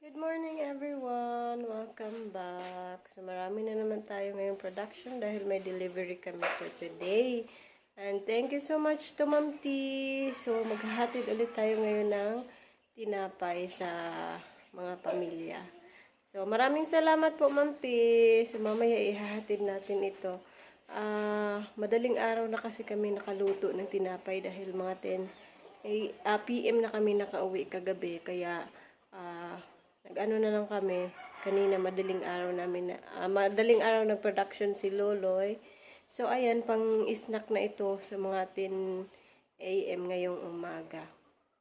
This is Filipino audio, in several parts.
Good morning everyone! Welcome back! So marami na naman tayo ngayong production dahil may delivery kami for today. And thank you so much to Ma'am T. So maghahatid ulit tayo ngayon ng tinapay sa mga pamilya. So maraming salamat po Ma'am T. So mamaya ihahatid natin ito. Madaling araw na kasi kami nakaluto ng tinapay dahil mga 10 PM na kami nakauwi kagabi. Kaya nag-ano na lang kami kanina, madaling araw nag-production si Loloy. So ayan, pang snack na ito sa mga 10 AM ngayong umaga.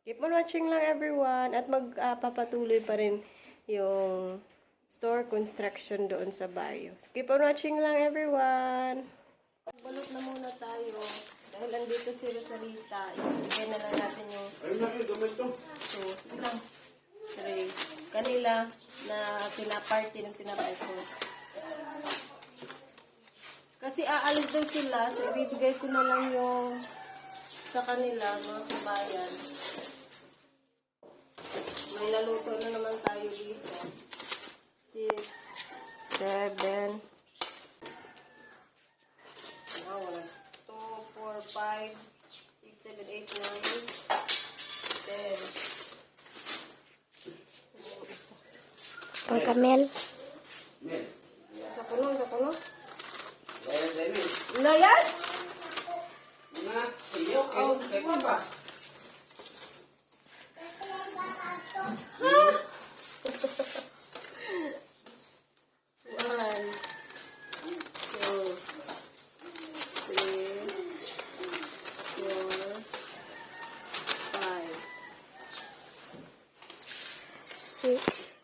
Keep on watching lang everyone at magpapatuloy pa rin yung store construction doon sa Bayo. So keep on watching lang everyone. Balot na muna tayo dahil andito si Rosarita. Ibigay na lang natin yung so, lang. Sorry. Kanila na pinaparty ng tinapay ko. Kasi aalis daw sila, so ibibigay ko na lang yung sa kanila, mga kabayan. May naluto na naman tayo dito. 6, 7, 2, 4, 5, 6, 7, 8, 9, 10. Pangkamel. Sa puno. Layas? One, two, three, 4, 5. 6.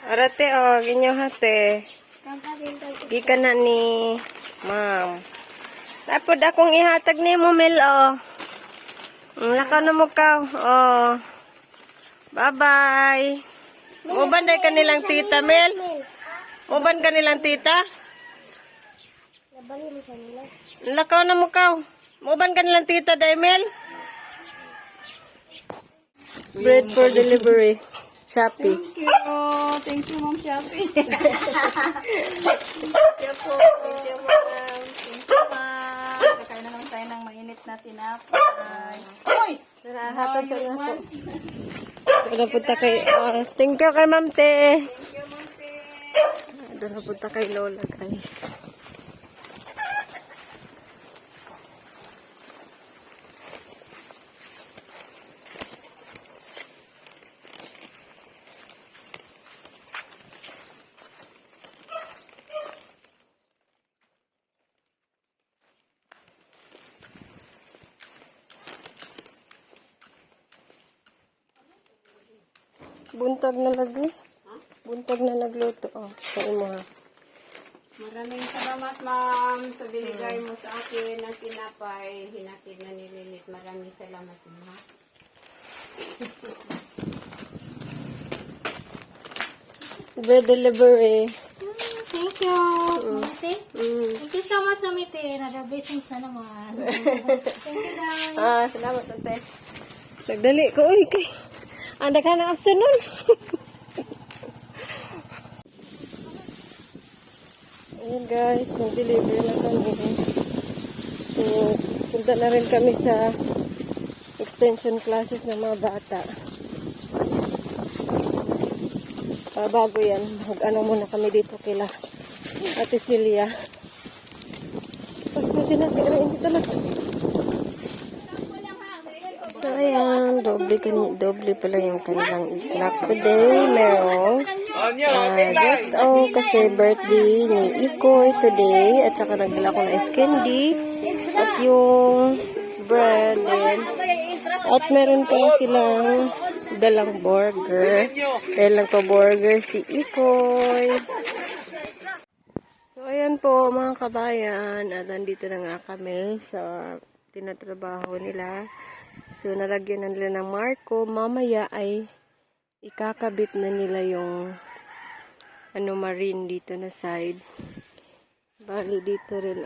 Arate ginyo hate. Gikan na ni ma'am. Tapos akong ihatag ni mo Mel Lakaw na mo ka. Bye-bye. Muban day kanilang tita Mel. Muban kanilang tita. Nabali mo siya nila. Lakaw na mo ka. Muban kanilang tita day Mel. Bread for delivery. Shopee. Thank you, Ma'am Shopee. Thank you po. Thank you, ma'am. Thank you, Ma'am. Kakain na naman tayo ng mainit na tinapay. Uy! Hatod sa nato. Doon punta kay thank you kay Ma'am Te. Thank you, Ma'am Pe. Doon punta kay Lola, guys. Buntag na lagi. Buntag na nagluto. Sa imo ha. Maraming salamat, Ma'am, sa binigay mo sa akin ng tinapay. Hinatid na nililit. Maraming salamat, Ma'am. Bread delivery. Thank you, Mite. Thank you so much, Mite. Another blessings na naman. Thank you, guys. Salamat ate. Nagdali ko uy kay. Anda ka na afternoon. Ayan guys, nag-deliver na kami. So, punta na rin kami sa extension classes ng mga bata. Bago yan, mag-ano muna kami dito kila Ate Celia. Tapos sinabi rin dito na. So ayan, doble pala yung kanilang snack today. Merong just kasi birthday ni Ikoy today. At saka nagdala ko na ice candy. At yung bread din. At meron pa silang dalang burger. Dahil nagpa-burger si Ikoy. So ayan po mga kabayan. At nandito na nga kami sa tinatrabaho nila. So, nalagyan na nila ng marko. Mamaya ay ikakabit na nila yung marine dito na side. Bali dito rin,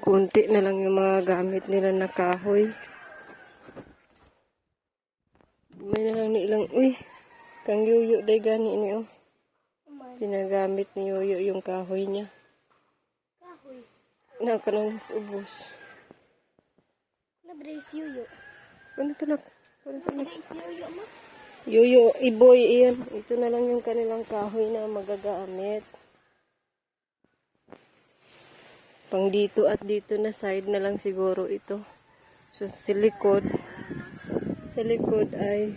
Kunti na lang yung mga gamit nila na kahoy. May na lang ni ilang, uy, kang yuyo day gani ni oh. Pinagamit ni Yoyo yung kahoy niya. Kahoy. Nakalang ubos. Na-brace yuyo. Ano ito na? Ano sa Brace yuyo mo? Yoyo, iboy, iyan. Ito na lang yung kanilang kahoy na magagamit. Pang dito at dito na side na lang siguro ito. So, sa likod ay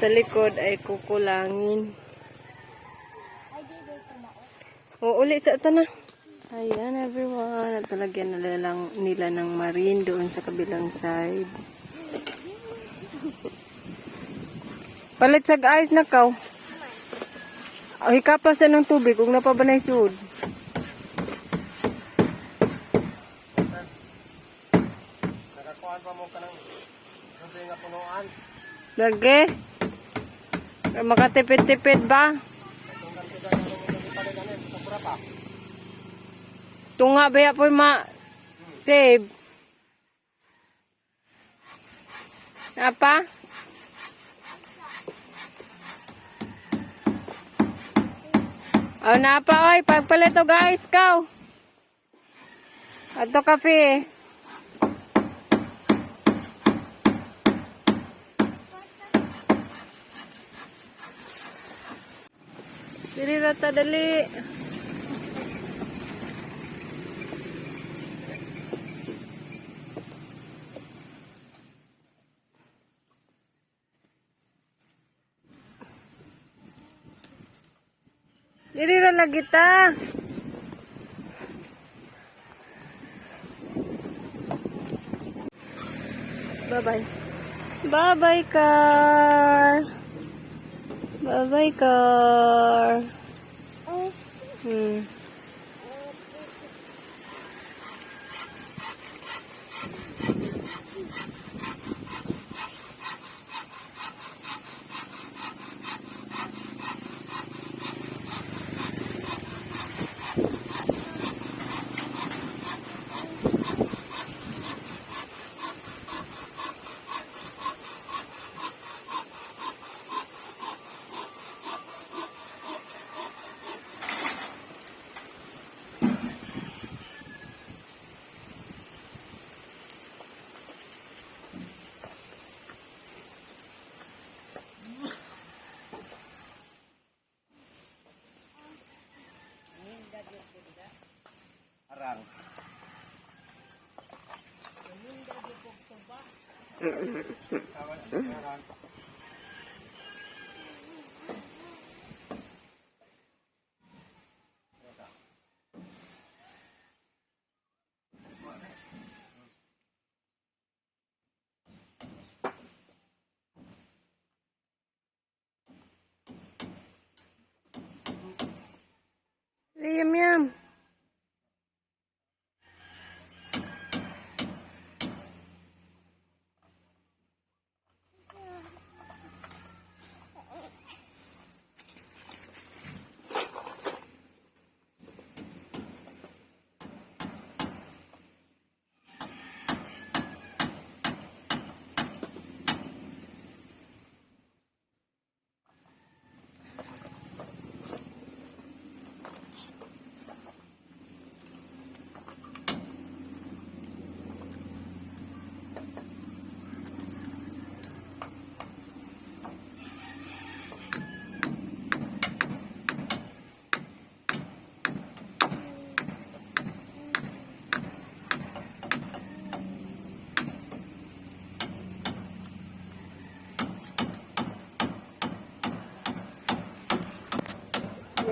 sa likod ay kukulangin. O, uli sa ito na. Ayan everyone. At talagyan nila ng marine doon sa kabilang side. Palit sa guys na kaw. Hikapasan ng tubig kung napabanay sud. Nakakuhan pa mo ka ng tubig nga punuan. Lagi. Makatipid-tipid ba? Tunggal ko dahil mo paliganin. Sobra pa. Tunga ba po ma-save? Apa? Oh, napa oy, pagpalit o guys, kaw. Ato kape. Dili rata dali. Dili ra lagi ta. Bye-bye. Bye-bye, car. Bye-bye, car. Arang. Yum yum.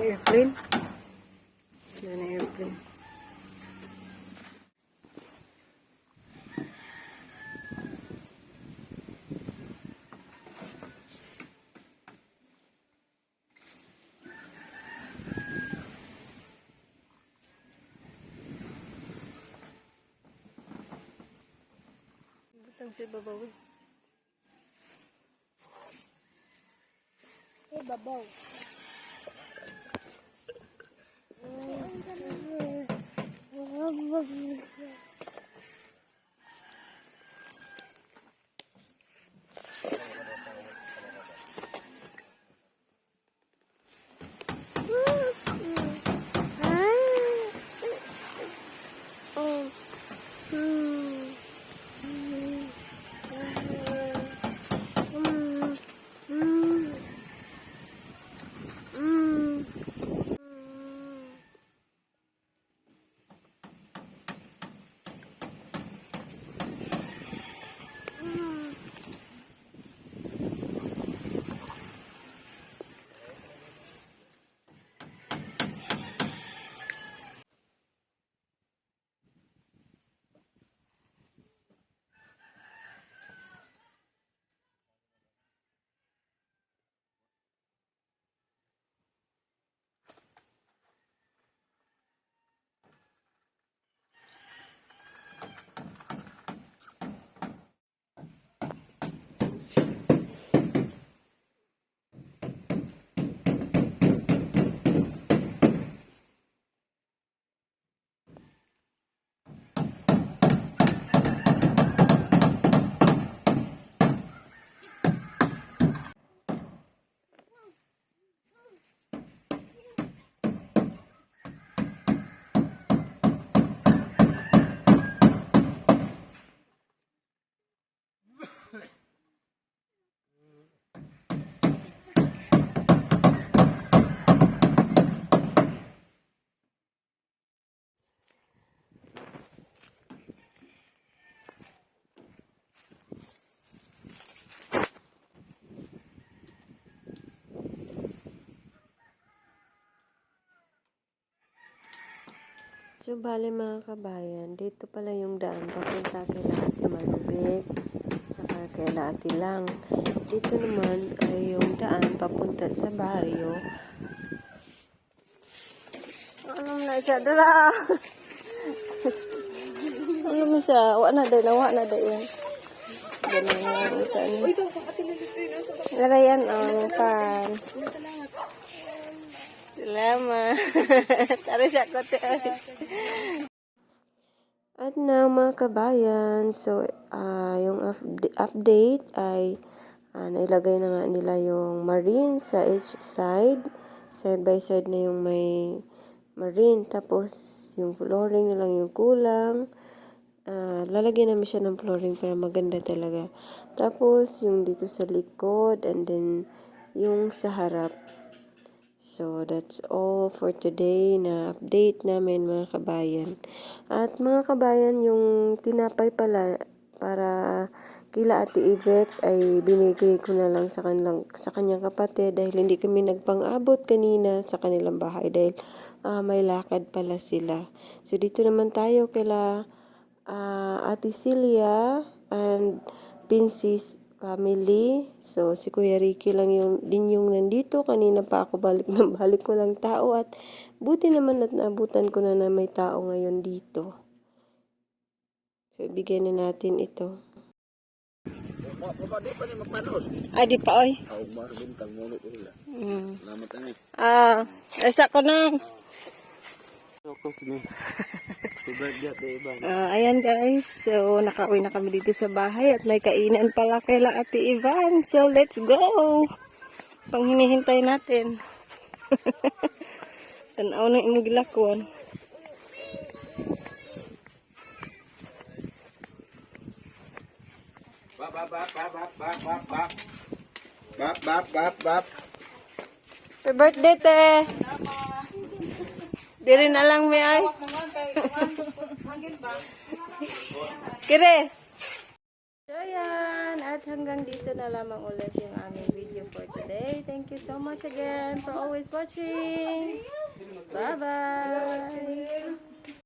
Airplane. Yan ang airplane. Butang sa babaw. Sa babaw. So, bale mga kabayan, dito pala yung daan papunta kay Ate Marubek, saka kay Ate Lang. Dito naman ay yung daan papunta sa baryo. Ano na siya? Dala! Ano mo siya? Wala na da yan. Ganun. Larayan, yung pan. Salamat. Tara siya ko At now mga kabayan, so yung update ay nailagay na nga nila yung marine sa each side. Side by side na yung may marine. Tapos yung flooring na lang yung kulang. Lalagyan namin siya ng flooring para maganda talaga. Tapos yung dito sa likod and then yung sa harap. So, that's all for today na update namin mga kabayan. At mga kabayan, yung tinapay pala para kila Ate Yvette ay binigay ko na lang sa kanyang kapatid dahil hindi kami nagpang-abot kanina sa kanilang bahay dahil may lakad pala sila. So, dito naman tayo kila Ate Celia and Pinsis family. So, si Kuya Ricky lang yung nandito. Kanina pa ako balik ko lang tao at buti naman at naabutan ko na may tao ngayon dito. So, ibigay na natin ito. Ay, di pa, oy. Asa ko na. Ayan guys, so nakauwi na kami dito sa bahay at may kainan pala kaila Ate Ivan. So let's go! Pang hinihintay natin. Tanaw na imong gilakon. Happy birthday, te! Diri na lang may ay. Kire! So yan, at hanggang dito na lamang ulit yung aming video for today. Thank you so much again for always watching. Bye-bye!